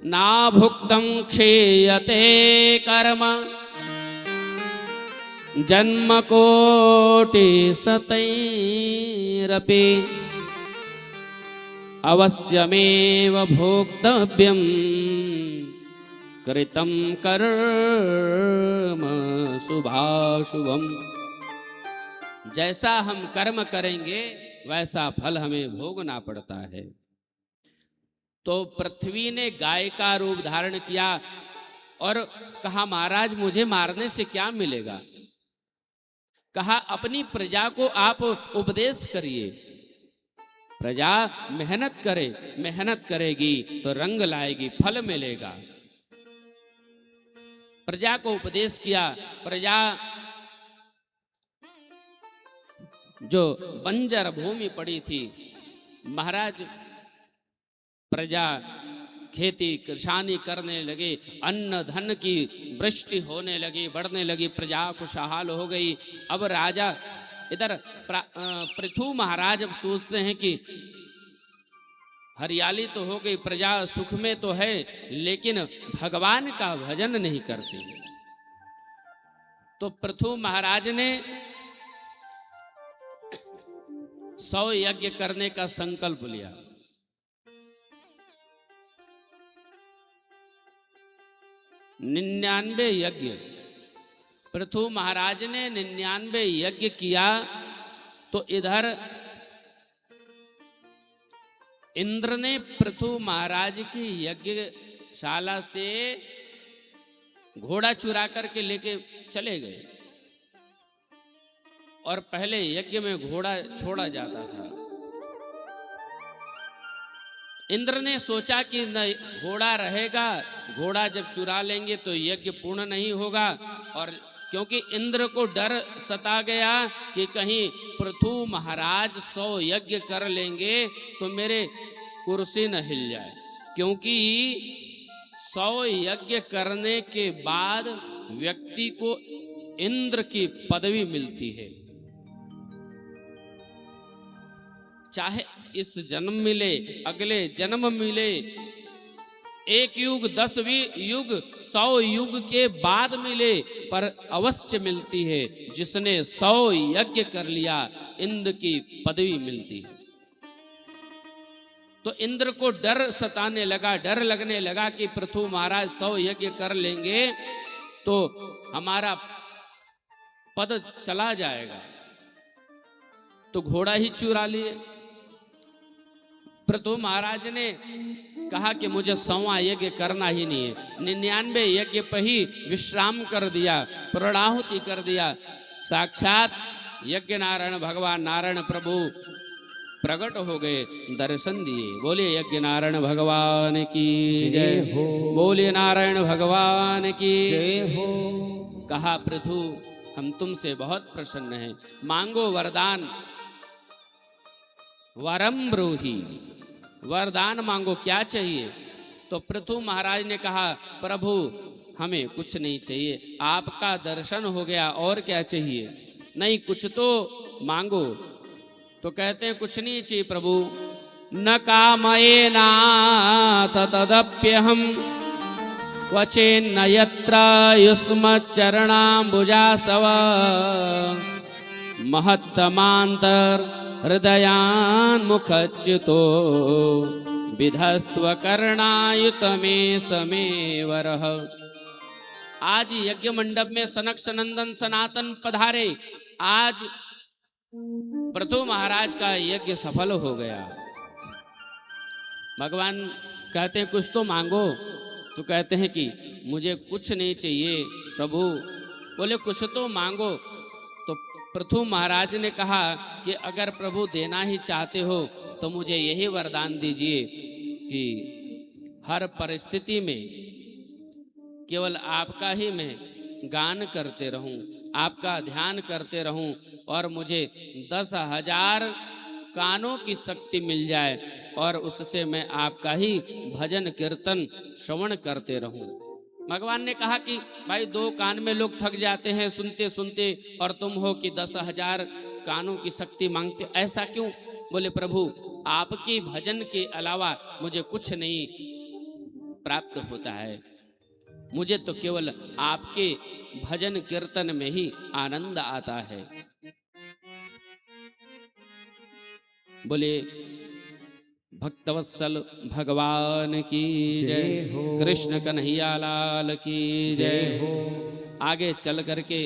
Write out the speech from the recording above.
ना भुक्तं क्षीयते कर्म जन्म कोटि शतैरपि अवश्यमेव भोक्तव्यं कृतं कर्म शुभाशुभम्। जैसा हम कर्म करेंगे वैसा फल हमें भोगना पड़ता है। तो पृथ्वी ने गाय का रूप धारण किया और कहा महाराज मुझे मारने से क्या मिलेगा। कहा अपनी प्रजा को आप उपदेश करिए। प्रजा मेहनत करे, मेहनत करेगी तो रंग लाएगी, फल मिलेगा। प्रजा को उपदेश किया। प्रजा जो बंजर भूमि पड़ी थी, महाराज प्रजा खेती किसानी करने लगे, अन्न धन की वृष्टि होने लगी, बढ़ने लगी, प्रजा खुशहाल हो गई। अब राजा इधर पृथु महाराज अब सोचते हैं कि हरियाली तो हो गई, प्रजा सुख में तो है, लेकिन भगवान का भजन नहीं करती। तो पृथु महाराज ने 100 यज्ञ करने का संकल्प लिया। 99 यज्ञ पृथु महाराज ने 99 यज्ञ किया। तो इधर इंद्र ने पृथु महाराज की यज्ञशाला से घोड़ा चुरा करके लेके चले गए। और पहले यज्ञ में घोड़ा छोड़ा जाता था। इंद्र ने सोचा कि न घोड़ा रहेगा, घोड़ा जब चुरा लेंगे तो यज्ञ पूर्ण नहीं होगा। और क्योंकि इंद्र को डर सता गया कि कहीं पृथु महाराज 100 यज्ञ कर लेंगे तो मेरे कुर्सी न हिल जाए। क्योंकि 100 यज्ञ करने के बाद व्यक्ति को इंद्र की पदवी मिलती है। चाहे इस जन्म मिले, अगले जन्म मिले, 1 युग 10 युग 100 युग के बाद मिले, पर अवश्य मिलती है। जिसने 100 यज्ञ कर लिया इंद्र की पदवी मिलती है। तो इंद्र को डर सताने लगा, डर लगने लगा कि पृथु महाराज 100 यज्ञ कर लेंगे तो हमारा पद चला जाएगा। तो घोड़ा ही चुरा लिए। पृथु महाराज ने कहा कि मुझे 100वां यज्ञ करना ही नहीं है। 99 यज्ञ पर ही विश्राम कर दिया, पूर्णाहुति कर दिया। साक्षात यज्ञ नारायण भगवान नारायण प्रभु प्रकट हो गए, दर्शन दिए। बोले यज्ञ नारायण भगवान की जय हो, बोले नारायण भगवान की जय हो। कहा पृथु हम तुमसे बहुत प्रसन्न हैं, मांगो वरदान। वरम ब्रूहि, वरदान मांगो, क्या चाहिए। तो पृथु महाराज ने कहा प्रभु हमें कुछ नहीं चाहिए, आपका दर्शन हो गया, और क्या चाहिए। नहीं कुछ तो मांगो। तो कहते हैं कुछ नहीं चाहिए प्रभु। न कामयेनाथ तदप्यहम क्वचिन्न यत्र युष्मच्चरणाम्बुजासव महत्तमान्तर हृदयान्मुखच्युतो विधस्त्व कर्णायुत में समेवरः। आज यज्ञ मंडप में सनक सनंदन सनातन पधारे। आज पृथु महाराज का यज्ञ सफल हो गया। भगवान कहते हैं कुछ तो मांगो। तो कहते हैं कि मुझे कुछ नहीं चाहिए प्रभु। बोले कुछ तो मांगो। तो पृथु महाराज ने कहा कि अगर प्रभु देना ही चाहते हो तो मुझे यही वरदान दीजिए कि हर परिस्थिति में केवल आपका ही मैं गान करते रहूं, आपका ध्यान करते रहूं, और मुझे 10,000 कानों की शक्ति मिल जाए और उससे मैं आपका ही भजन कीर्तन श्रवण करते रहूं। भगवान ने कहा कि भाई 2 कान में लोग थक जाते हैं सुनते सुनते, और तुम हो कि 10,000 कानों की शक्ति मांगते, ऐसा क्यों। बोले प्रभु आपके भजन के अलावा मुझे कुछ नहीं प्राप्त होता है। मुझे तो केवल आपके भजन कीर्तन में ही आनंद आता है। बोले भक्तवत्सल भगवान की जय, कृष्ण कन्हैया लाल की जय। आगे चल करके